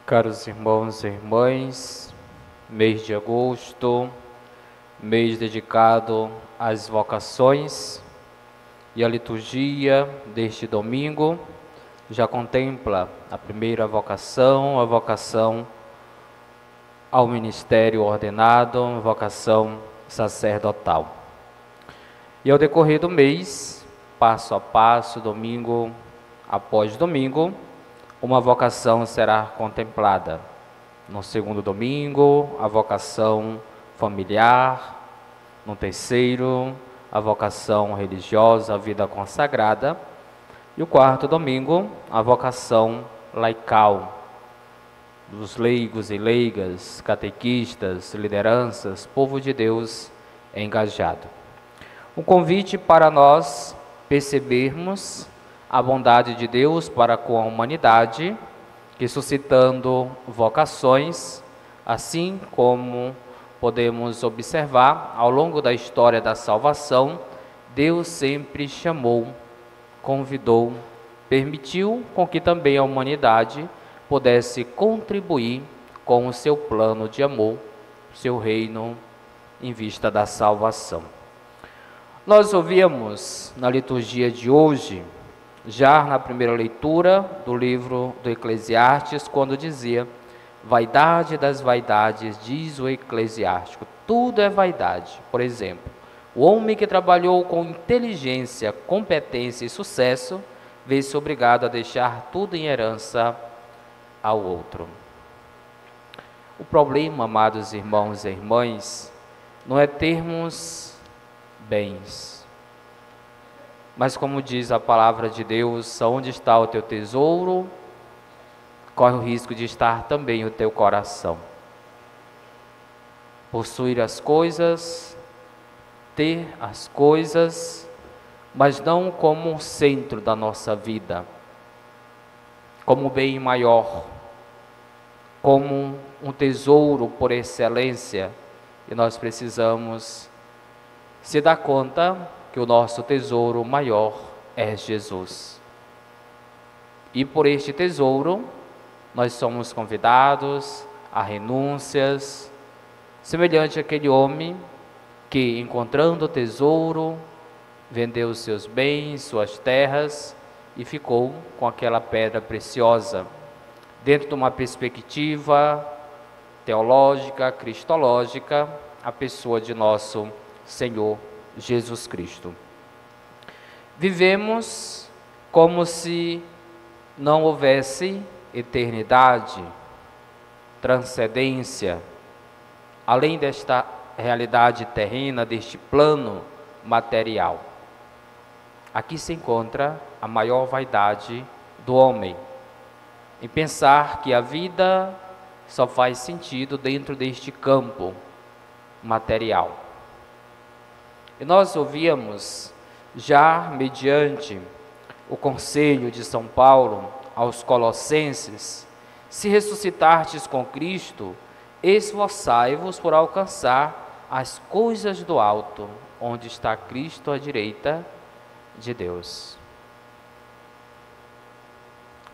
Caros irmãos e irmãs, mês de agosto, mês dedicado às vocações, e a liturgia deste domingo já contempla a primeira vocação, a vocação ao ministério ordenado, a vocação sacerdotal. E ao decorrer do mês, passo a passo, domingo após domingo, uma vocação será contemplada. No segundo domingo, a vocação familiar. No terceiro, a vocação religiosa, a vida consagrada. E o quarto domingo, a vocação laical, dos leigos e leigas, catequistas, lideranças, povo de Deus engajado. Um convite para nós percebermos a bondade de Deus para com a humanidade, que suscitando vocações, assim como podemos observar ao longo da história da salvação, Deus sempre chamou, convidou, permitiu com que também a humanidade pudesse contribuir com o seu plano de amor, seu reino em vista da salvação. Nós ouvimos na liturgia de hoje, já na primeira leitura do livro do Eclesiastes, quando dizia: vaidade das vaidades, diz o eclesiástico, tudo é vaidade. Por exemplo, o homem que trabalhou com inteligência, competência e sucesso, vê-se obrigado a deixar tudo em herança ao outro. O problema, amados irmãos e irmãs, não é termos bens, mas como diz a palavra de Deus, onde está o teu tesouro, corre o risco de estar também o teu coração. Possuir as coisas, ter as coisas, mas não como um centro da nossa vida, como bem maior, como um tesouro por excelência, e nós precisamos se dar conta que o nosso tesouro maior é Jesus. E por este tesouro, nós somos convidados a renúncias, semelhante àquele homem que, encontrando o tesouro, vendeu os seus bens, suas terras, e ficou com aquela pedra preciosa. Dentro de uma perspectiva teológica, cristológica, a pessoa de nosso Senhor Jesus Cristo. Vivemos como se não houvesse eternidade, transcendência, além desta realidade terrena, deste plano material. Aqui se encontra a maior vaidade do homem, em pensar que a vida só faz sentido dentro deste campo material. E nós ouvíamos, já mediante o conselho de São Paulo aos Colossenses: se ressuscitartes com Cristo, esforçai-vos por alcançar as coisas do alto, onde está Cristo à direita de Deus.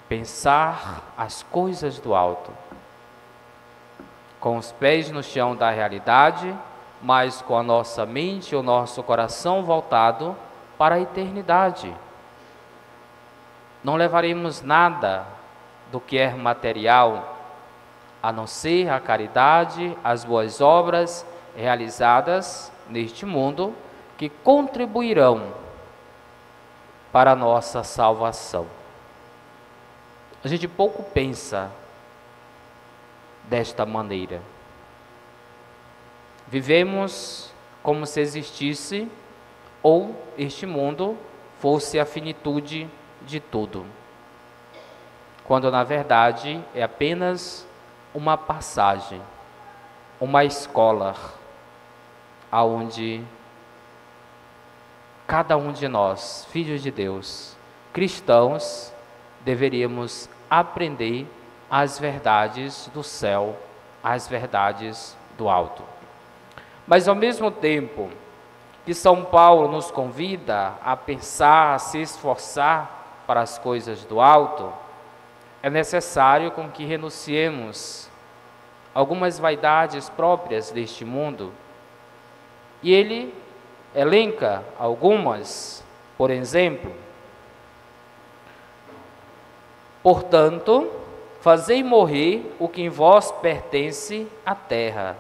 Pensar as coisas do alto, com os pés no chão da realidade, mas com a nossa mente e o nosso coração voltado para a eternidade. Não levaremos nada do que é material, a não ser a caridade, as boas obras realizadas neste mundo, que contribuirão para a nossa salvação. A gente pouco pensa desta maneira. Vivemos como se existisse ou este mundo fosse a finitude de tudo, quando na verdade é apenas uma passagem, uma escola, aonde cada um de nós, filhos de Deus, cristãos, deveríamos aprender as verdades do céu, as verdades do alto. Mas ao mesmo tempo que São Paulo nos convida a pensar, a se esforçar para as coisas do alto, é necessário com que renunciemos algumas vaidades próprias deste mundo. E ele elenca algumas, por exemplo: portanto, fazei morrer o que em vós pertence à terra: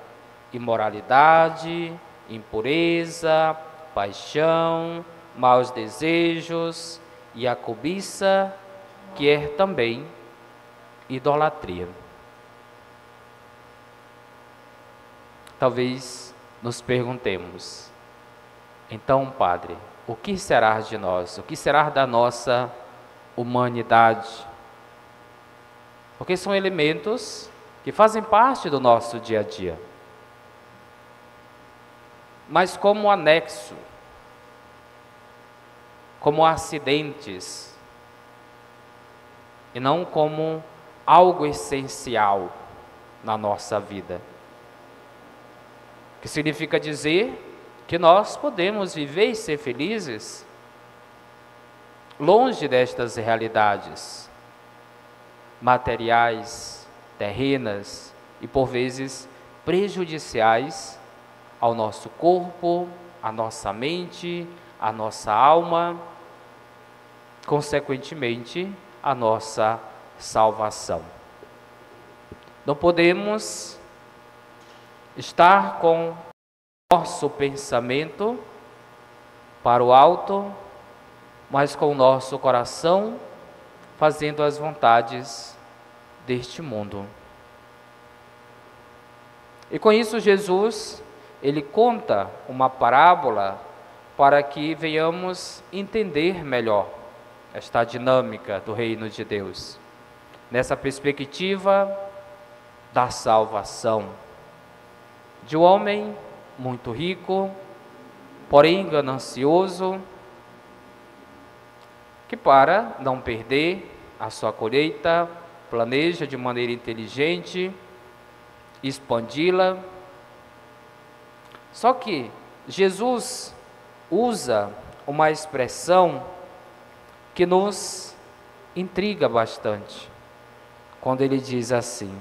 imoralidade, impureza, paixão, maus desejos e a cobiça, que é também idolatria. Talvez nos perguntemos: então, Padre, o que será de nós? O que será da nossa humanidade? Porque são elementos que fazem parte do nosso dia a dia, mas como anexo, como acidentes, e não como algo essencial na nossa vida. Que significa dizer que nós podemos viver e ser felizes longe destas realidades materiais, terrenas e por vezes prejudiciais ao nosso corpo, à nossa mente, à nossa alma, consequentemente, à nossa salvação. Não podemos estar com nosso pensamento para o alto, mas com o nosso coração fazendo as vontades deste mundo. E com isso Jesus, ele conta uma parábola para que venhamos entender melhor esta dinâmica do reino de Deus, nessa perspectiva da salvação de um homem muito rico, porém ganancioso, que para não perder a sua colheita, planeja de maneira inteligente expandi-la. Só que Jesus usa uma expressão que nos intriga bastante, quando ele diz assim: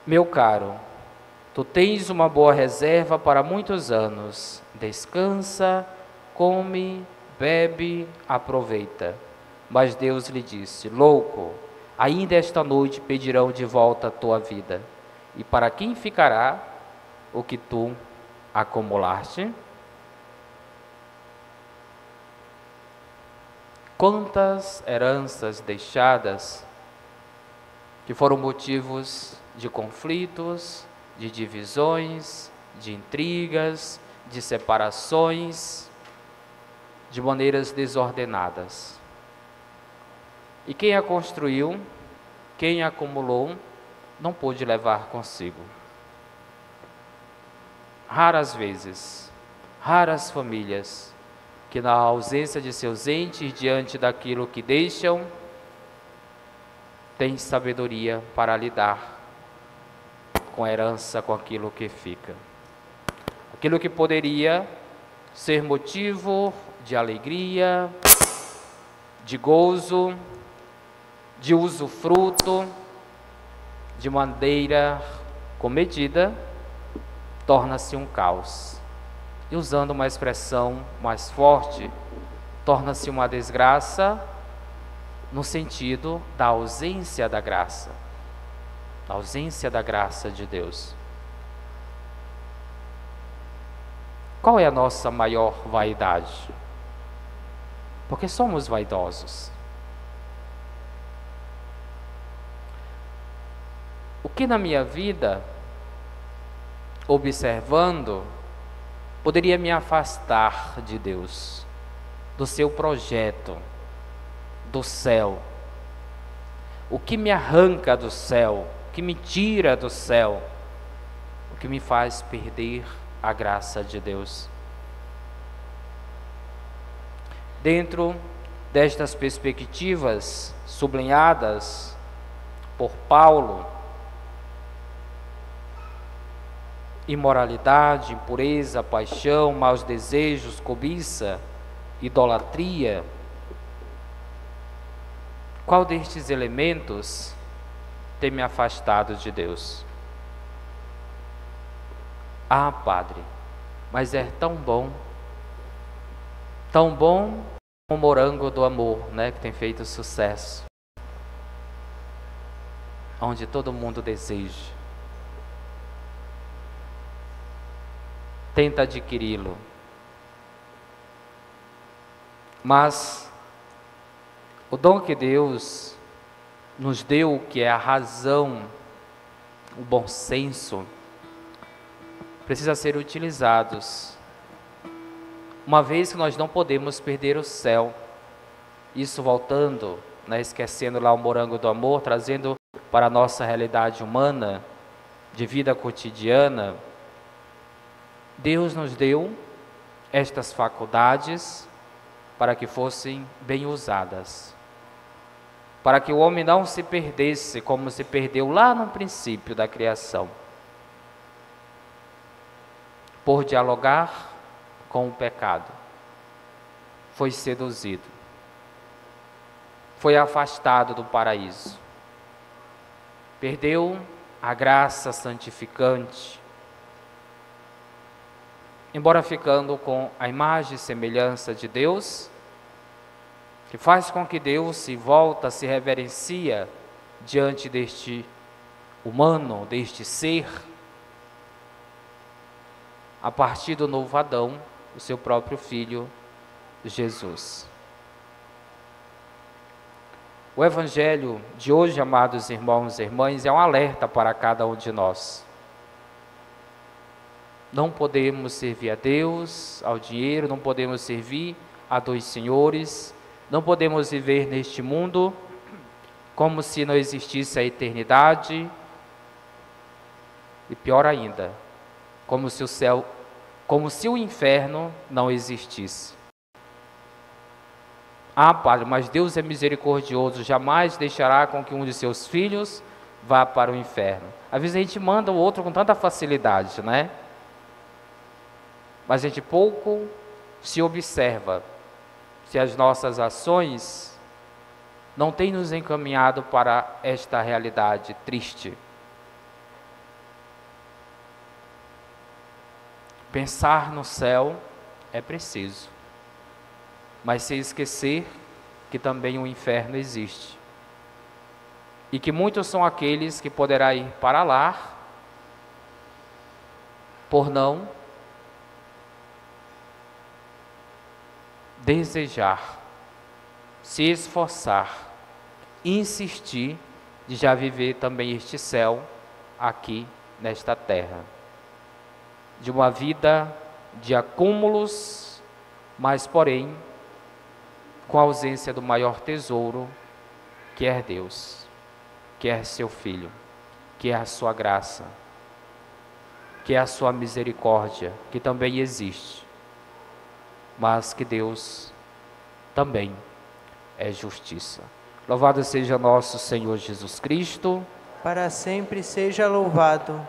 meu caro, tu tens uma boa reserva para muitos anos, descansa, come, bebe, aproveita. Mas Deus lhe disse: louco, ainda esta noite pedirão de volta a tua vida. E para quem ficará o que tu acumulaste? Quantas heranças deixadas que foram motivos de conflitos, de divisões, de intrigas, de separações, de maneiras desordenadas. E quem a construiu, quem a acumulou, não pôde levar consigo. Raras vezes, raras famílias, que na ausência de seus entes, diante daquilo que deixam, têm sabedoria para lidar com a herança, com aquilo que fica. Aquilo que poderia ser motivo de alegria, de gozo, de usufruto, de maneira comedida, torna-se um caos. E usando uma expressão mais forte, torna-se uma desgraça no sentido da ausência da graça, da ausência da graça de Deus. Qual é a nossa maior vaidade? Porque somos vaidosos. O que na minha vida, observando, poderia me afastar de Deus, do seu projeto, do céu? O que me arranca do céu, o que me tira do céu, o que me faz perder a graça de Deus? Dentro destas perspectivas sublinhadas por Paulo, imoralidade, impureza, paixão, maus desejos, cobiça, idolatria, Qual destes elementos tem me afastado de Deus? Ah, Padre, mas é tão bom o morango do amor, né, que tem feito sucesso, onde todo mundo deseja, tenta adquiri-lo, mas o dom que Deus nos deu, que é a razão, o bom senso, precisa ser utilizados, uma vez que nós não podemos perder o céu. Isso voltando, né, esquecendo lá o morango do amor, trazendo para a nossa realidade humana, de vida cotidiana. Deus nos deu estas faculdades para que fossem bem usadas, para que o homem não se perdesse como se perdeu lá no princípio da criação, por dialogar com o pecado, foi seduzido, foi afastado do paraíso, perdeu a graça santificante, embora ficando com a imagem e semelhança de Deus, que faz com que Deus se volta, se reverencia diante deste humano, deste ser, a partir do novo Adão, o seu próprio Filho, Jesus. O Evangelho de hoje, amados irmãos e irmãs, é um alerta para cada um de nós. Não podemos servir a Deus, ao dinheiro, não podemos servir a dois senhores, não podemos viver neste mundo como se não existisse a eternidade, e pior ainda, como se o inferno não existisse. Ah, Padre, mas Deus é misericordioso, jamais deixará com que um de seus filhos vá para o inferno. Às vezes a gente manda o outro com tanta facilidade, né? Mas a gente pouco se observa se as nossas ações não têm nos encaminhado para esta realidade triste. Pensar no céu é preciso, mas sem esquecer que também o inferno existe. E que muitos são aqueles que poderão ir para lá por não desejar, se esforçar, insistir de já viver também este céu aqui nesta terra. De uma vida de acúmulos, mas porém com a ausência do maior tesouro, que é Deus, que é seu Filho, que é a sua graça, que é a sua misericórdia, que também existe, mas que Deus também é justiça. Louvado seja nosso Senhor Jesus Cristo. Para sempre seja louvado.